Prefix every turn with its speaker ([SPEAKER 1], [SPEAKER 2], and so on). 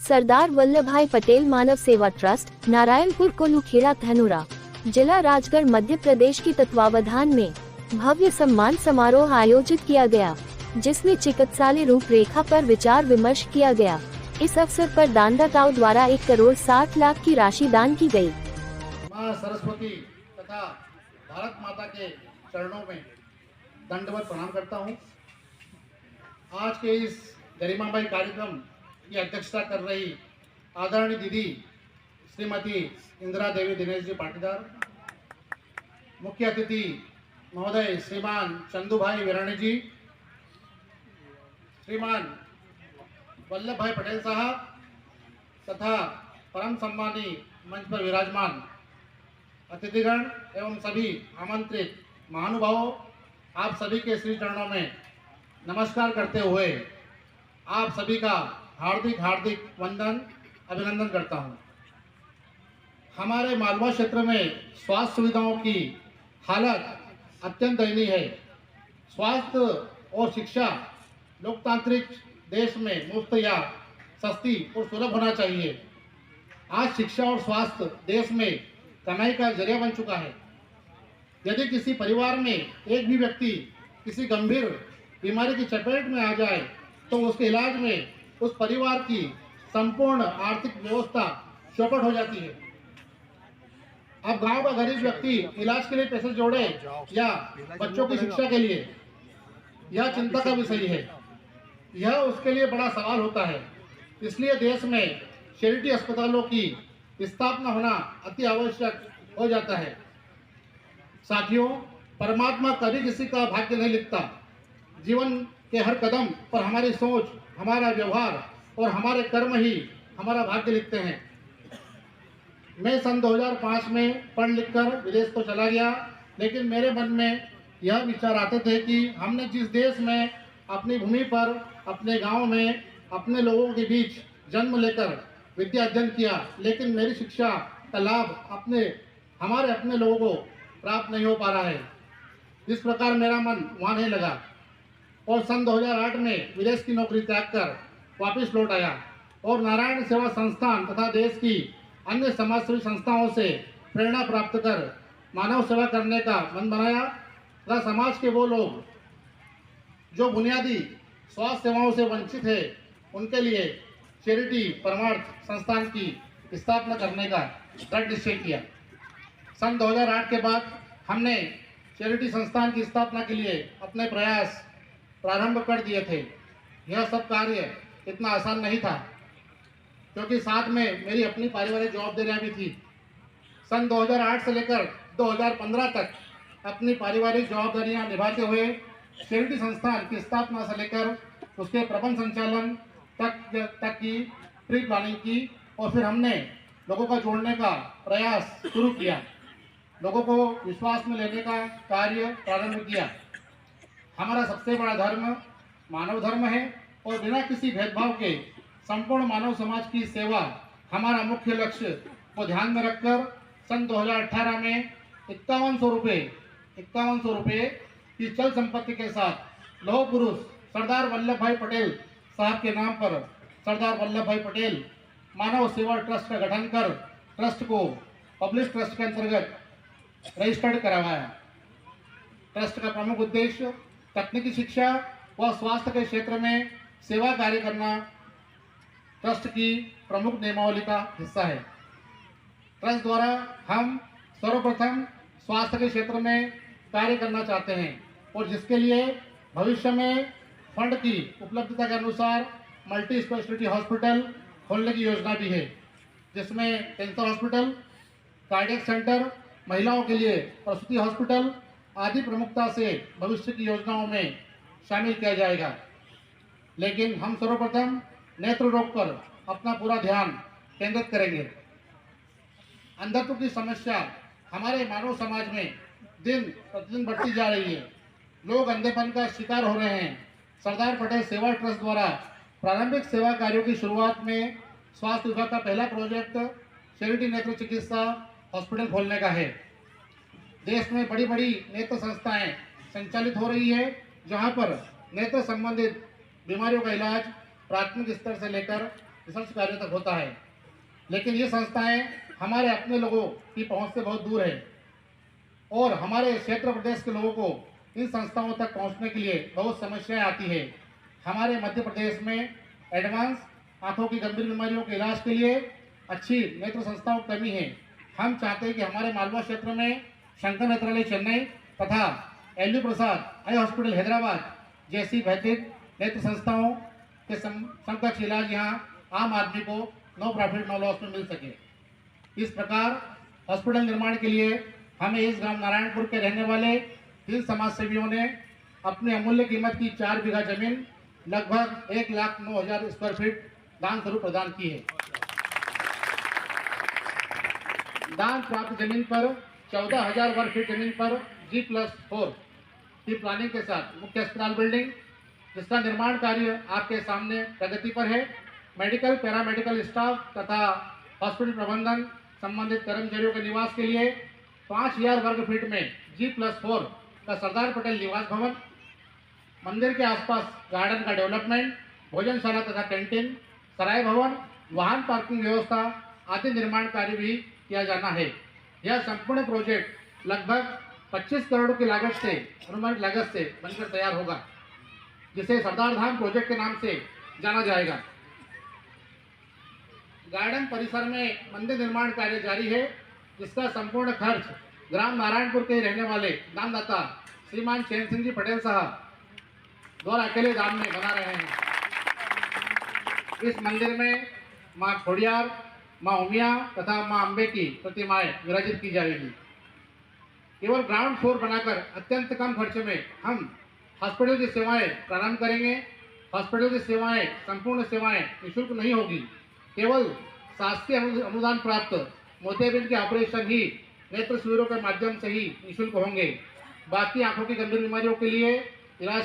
[SPEAKER 1] सरदार वल्लभ भाई पटेल मानव सेवा ट्रस्ट, नारायणपुर कोलूखेड़ा धनुरा, जिला राजगढ़ मध्य प्रदेश की तत्वावधान में भव्य सम्मान समारोह आयोजित किया गया, जिसमें चिकित्सालय रूपरेखा पर विचार विमर्श किया गया। इस अवसर पर दानदाताओं द्वारा 1,60,00,000 की राशि दान की गई।
[SPEAKER 2] मां सरस्वती तथा भारत माता के चरणों में दंडवत प्रणाम करता हूं। आज के इस गरिमामय कार्यक्रम की अध्यक्षता कर रही आदरणीय दीदी श्रीमती इंदिरा देवी दिनेश जी पाटीदार, मुख्य अतिथि महोदय श्रीमान चंदूभाई विराणी जी, श्रीमान वल्लभ भाई पटेल साहब तथा परम सम्मानी मंच पर विराजमान अतिथिगण एवं सभी आमंत्रित महानुभावों, आप सभी के श्री चरणों में नमस्कार करते हुए आप सभी का हार्दिक हार्दिक वंदन अभिनंदन करता हूं। हमारे मालवा क्षेत्र में स्वास्थ्य सुविधाओं की हालत अत्यंत दयनीय है। स्वास्थ्य और शिक्षा लोकतांत्रिक देश में मुफ्त या सस्ती और सुलभ होना चाहिए। आज शिक्षा और स्वास्थ्य देश में कमाई का जरिया बन चुका है। यदि किसी परिवार में एक भी व्यक्ति किसी गंभीर बीमारी की चपेट में आ जाए तो उसके इलाज में उस परिवार की संपूर्ण आर्थिक व्यवस्था चौपट हो जाती है। अब गांव का गरीब व्यक्ति इलाज के लिए पैसे जोड़े या बच्चों की शिक्षा के लिए, यह चिंता का विषय है। यह उसके लिए बड़ा सवाल होता है। इसलिए देश में चैरिटी अस्पतालों की स्थापना होना अति आवश्यक हो जाता है। साथियों, परमात्मा कभी किसी का भाग्य नहीं लिखता। जीवन के हर कदम पर हमारी सोच, हमारा व्यवहार और हमारे कर्म ही हमारा भाग्य लिखते हैं। मैं सन 2005 में पढ़ लिख कर विदेश तो चला गया, लेकिन मेरे मन में यह विचार आते थे कि हमने जिस देश में अपनी भूमि पर, अपने गांव में, अपने लोगों के बीच जन्म लेकर विद्या अध्ययन किया, लेकिन मेरी शिक्षा का लाभ हमारे अपने लोगों को प्राप्त नहीं हो पा रहा है। इस प्रकार मेरा मन वहाँ नहीं लगा और सन 2008 में विदेश की नौकरी त्याग कर वापस लौट आया और नारायण सेवा संस्थान तथा देश की अन्य समाजसेवी संस्थाओं से प्रेरणा प्राप्त कर मानव सेवा करने का मन बनाया तथा समाज के वो लोग जो बुनियादी स्वास्थ्य सेवाओं से वंचित है उनके लिए चैरिटी परमार्थ संस्थान की स्थापना करने का दृढ़ निश्चय किया। सन 2008 के बाद हमने चैरिटी संस्थान की स्थापना के लिए अपने प्रयास प्रारंभ कर दिए थे। यह सब कार्य इतना आसान नहीं था, क्योंकि साथ में मेरी अपनी पारिवारिक जवाबदारियां भी थी। सन 2008 से लेकर 2015 तक अपनी पारिवारिक जवाबदारियां निभाते हुए चैरिटी संस्थान की स्थापना से लेकर उसके प्रबंध संचालन तक की प्री प्लानिंग की और फिर हमने लोगों का जोड़ने का प्रयास शुरू किया, लोगों को विश्वास में लेने का कार्य प्रारंभ किया। हमारा सबसे बड़ा धर्म मानव धर्म है और बिना किसी भेदभाव के संपूर्ण मानव समाज की सेवा हमारा मुख्य लक्ष्य को ध्यान में रखकर सन 2018 में 5100 रुपये की चल संपत्ति के साथ लौह पुरुष सरदार वल्लभ भाई पटेल साहब के नाम पर सरदार वल्लभ भाई पटेल मानव सेवा ट्रस्ट का गठन कर ट्रस्ट को पब्लिक ट्रस्ट के अंतर्गत रजिस्टर्ड करवाया। ट्रस्ट का प्रमुख उद्देश्य तकनीकी शिक्षा व स्वास्थ्य के क्षेत्र में सेवा कार्य करना ट्रस्ट की प्रमुख नियमावली का हिस्सा है। ट्रस्ट द्वारा हम सर्वप्रथम स्वास्थ्य के क्षेत्र में कार्य करना चाहते हैं और जिसके लिए भविष्य में फंड की उपलब्धता के अनुसार मल्टी स्पेशलिटी हॉस्पिटल खोलने की योजना भी है, जिसमें कैंसर हॉस्पिटल, कार्डियक सेंटर, महिलाओं के लिए प्रसूति हॉस्पिटल आदि प्रमुखता से भविष्य की योजनाओं में शामिल किया जाएगा। लेकिन हम सर्वप्रथम नेत्र रोग पर अपना पूरा ध्यान केंद्रित करेंगे। अंधत्व की समस्या हमारे मानव समाज में दिन प्रतिदिन बढ़ती जा रही है। लोग अंधेपन का शिकार हो रहे हैं। सरदार पटेल सेवा ट्रस्ट द्वारा प्रारंभिक सेवा कार्यों की शुरुआत में स्वास्थ्य विभाग का पहला प्रोजेक्ट चैरिटी नेत्र चिकित्सा हॉस्पिटल खोलने का है। देश में बड़ी बड़ी नेत्र संस्थाएं संचालित हो रही है, जहां पर नेत्र संबंधित बीमारियों का इलाज प्राथमिक स्तर से लेकर रिसर्च कार्य तक होता है। लेकिन ये संस्थाएं हमारे अपने लोगों की पहुंच से बहुत दूर है और हमारे क्षेत्र प्रदेश के लोगों को इन संस्थाओं तक पहुंचने के लिए बहुत समस्याएं आती है। हमारे मध्य प्रदेश में एडवांस आंखों की गंभीर बीमारियों के इलाज के लिए अच्छी नेत्र संस्थाओं की कमी है। हम चाहते हैं कि हमारे मालवा क्षेत्र में शंकर नेत्रालय चेन्नई तथा एल प्रसाद आई हॉस्पिटल हैदराबाद जैसी बेहतरीन नेत्र संस्थाओं के समकक्ष इलाज यहाँ आम आदमी को नो प्रॉफिट नो लॉस में मिल सके। इस प्रकार हॉस्पिटल निर्माण के लिए हमें इस ग्राम नारायणपुर के रहने वाले 3 समाज सेवियों ने अपनी अमूल्य कीमत की 4 बीघा जमीन लगभग 1,09,000 स्क्वायर फीट दान स्वरूप प्रदान की है। दान प्राप्त जमीन पर 14,000 वर्ग फीट जमीन पर G+4 की प्लानिंग के साथ मुख्य अस्पताल बिल्डिंग, जिसका निर्माण कार्य आपके सामने प्रगति पर है। मेडिकल पैरामेडिकल स्टाफ तथा हॉस्पिटल प्रबंधन संबंधित कर्मचारियों के निवास के लिए 5,000 वर्ग फीट में G+4 का सरदार पटेल निवास भवन, मंदिर के आसपास गार्डन का डेवलपमेंट, भोजनशाला तथा कैंटीन, सराय भवन, वाहन पार्किंग व्यवस्था आदि निर्माण कार्य भी किया जाना है। यह संपूर्ण प्रोजेक्ट लगभग 25 करोड़ की लागत से अनुमानित लागत से बनकर तैयार होगा, जिसे सरदार धाम प्रोजेक्ट के नाम से जाना जाएगा। गार्डन परिसर में मंदिर निर्माण कार्य जारी है, जिसका संपूर्ण खर्च ग्राम नारायणपुर के रहने वाले दानदाता श्रीमान चैन सिंह जी पटेल साहब द्वारा अकेले दान में बना रहे हैं। इस मंदिर में माँ खोड़ियार, माँ उमिया तथा माँ अम्बे की प्रतिमाएं विराजित की जाएगी। केवल ग्राउंड फ्लोर बनाकर अत्यंत कम खर्च में हम हॉस्पिटल की सेवाएं प्रारंभ करेंगे। हॉस्पिटल की सेवाएं संपूर्ण सेवाएं निःशुल्क नहीं होगी, केवल शासकीय अनुदान प्राप्त मोतियाबिंद के ऑपरेशन ही नेत्र शिविरों के माध्यम से ही निःशुल्क होंगे। बाकी आंखों की गंभीर बीमारियों के लिए इलाज